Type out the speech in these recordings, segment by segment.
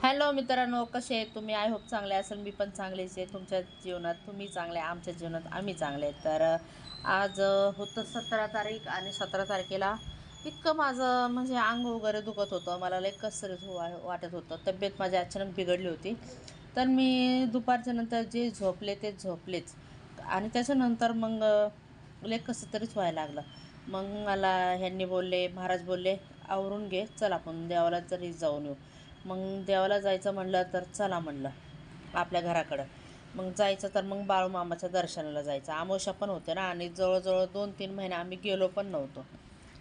Hello मित्रांनो, कसे आहेत तुम्ही? आय होप चांगले असेल. मी पण चांगलेच आहे. तुमच्या जीवनात तुम्ही चांगले, आमच्या जीवनात आम्ही चांगले आहेत. तर आज होतं 17 तारीख आणि 17 तारखेला इतकं माझं म्हणजे अंग वगैरे दुखत होतं. मला लई कसंच वाटत होतं. तब्येत माझी अचानक बिघडली होती. तर मी दुपारच्या नंतर जे झोपले ते झोपलेच आणि त्याच्यानंतर मग लई कसं तरीच व्हायला लागलं. मग मला ह्यांनी बोलले, महाराज बोलले, आवरून घे, चल आपण देवाला तरी जाऊन येऊ. मग देवाला जायचं म्हणलं तर चला म्हणलं आपल्या घराकडं. मग जायचं तर मग बाळूमामाच्या दर्शनाला जायचं. अमावस्या पण होते ना आणि जवळजवळ 2-3 महिने आम्ही गेलो पण नव्हतो.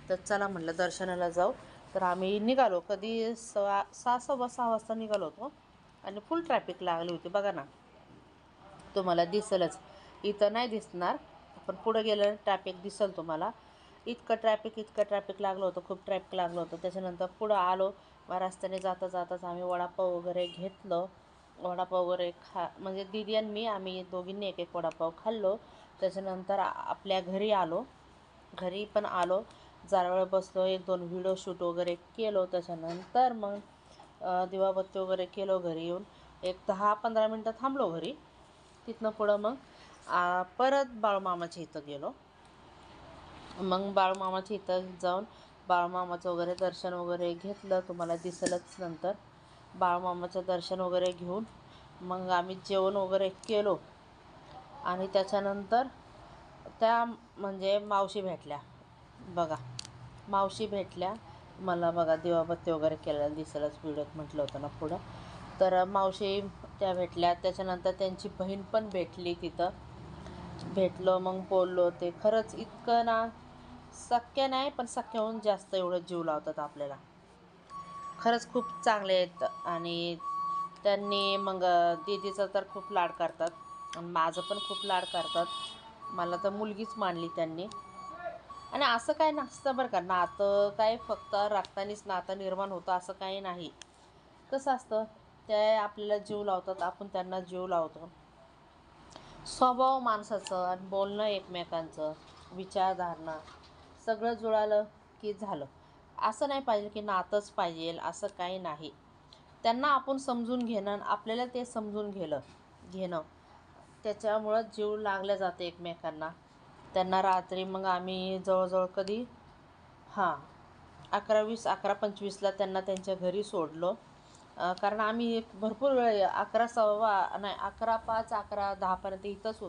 तर चला म्हणलं दर्शनाला जाऊ. तर आम्ही निघालो कधी 6:15 वाजता निघालो होतो आणि फुल ट्रॅफिक लागली होती बघा ना. तुम्हाला दिसेलच, इथं नाही दिसणार पण पुढं गेलं ट्रॅफिक दिसेल तुम्हाला. इतकं ट्रॅफिक लागलं होतं, खूप ट्रॅफिक लागलं होतं. त्याच्यानंतर पुढं आलो. मग रस्त्याने जाता जाताच आम्ही वडापाव वगैरे घेतलं. वडापाव वगैरे म्हणजे दीदी आणि मी आम्ही दोघींनी एक एक वडापाव खाल्लो. त्याच्यानंतर आपल्या घरी आलो. घरी पण आलो, जरा वेळ बसलो, 1-2 व्हिडिओ शूट वगैरे केलो. त्याच्यानंतर मग दिवाबत्ती वगैरे केलो. घरी येऊन एक 10-15 मिनटं थांबलो घरी. तिथनं पुढं मग परत बाळूमामाच्या इथं गेलो. मग बाळूमामाच्या इथं जाऊन बाळूमामाचं वगैरे दर्शन वगैरे घेतलं. तुम्हाला दिसेलच नंतर. बाळूमामाचं दर्शन वगैरे घेऊन मग आम्ही जेवण वगैरे केलो आणि त्याच्यानंतर त्या म्हणजे मावशी भेटल्या बघा. मावशी भेटल्या मला बघा. दिवाबत्ती वगैरे केलेलं दिसेलच, व्हिडिओत म्हटलं होतं ना पुढं. तर मावशी त्या भेटल्या. त्याच्यानंतर त्यांची बहीण पण भेटली तिथं. भेटलो मग बोललो. ते खरंच इतकं ना, सख्य नाही पण सख्याहून जास्त एवढं जीव लावतात आपल्याला. खरंच खूप चांगले आहेत. आणि त्यांनी मग दीदीचं तर खूप लाड करतात आणि माझं पण खूप लाड करतात. मला तर मुलगीच मानली त्यांनी. आणि असं काय नसतं बरं का, नातं काय फक्त रक्तानीच नातं निर्माण होतं असं काही नाही. कसं असतं, ते आपल्याला जीव लावतात, आपण त्यांना जीव लावतो. स्वभाव माणसाचं आणि बोलणं एकमेकांचं, विचारधारणा सगळं जुळालं की झालं. असं नाही पाहिजे की नातंच पाहिजे, असं काही नाही. त्यांना आपण समजून घेणं आणि आपल्याला ते समजून घेणं त्याच्यामुळं जीव लागल्या जाते एकमेकांना. त्यांना रात्री मग आम्ही जवळजवळ कधी 11:20 11:25ला त्यांना त्यांच्या घरी सोडलो. कारण आम्ही एक भरपूर वेळ 11:15 नाही 11:05 11:10 पर्यंत इथंच होतो.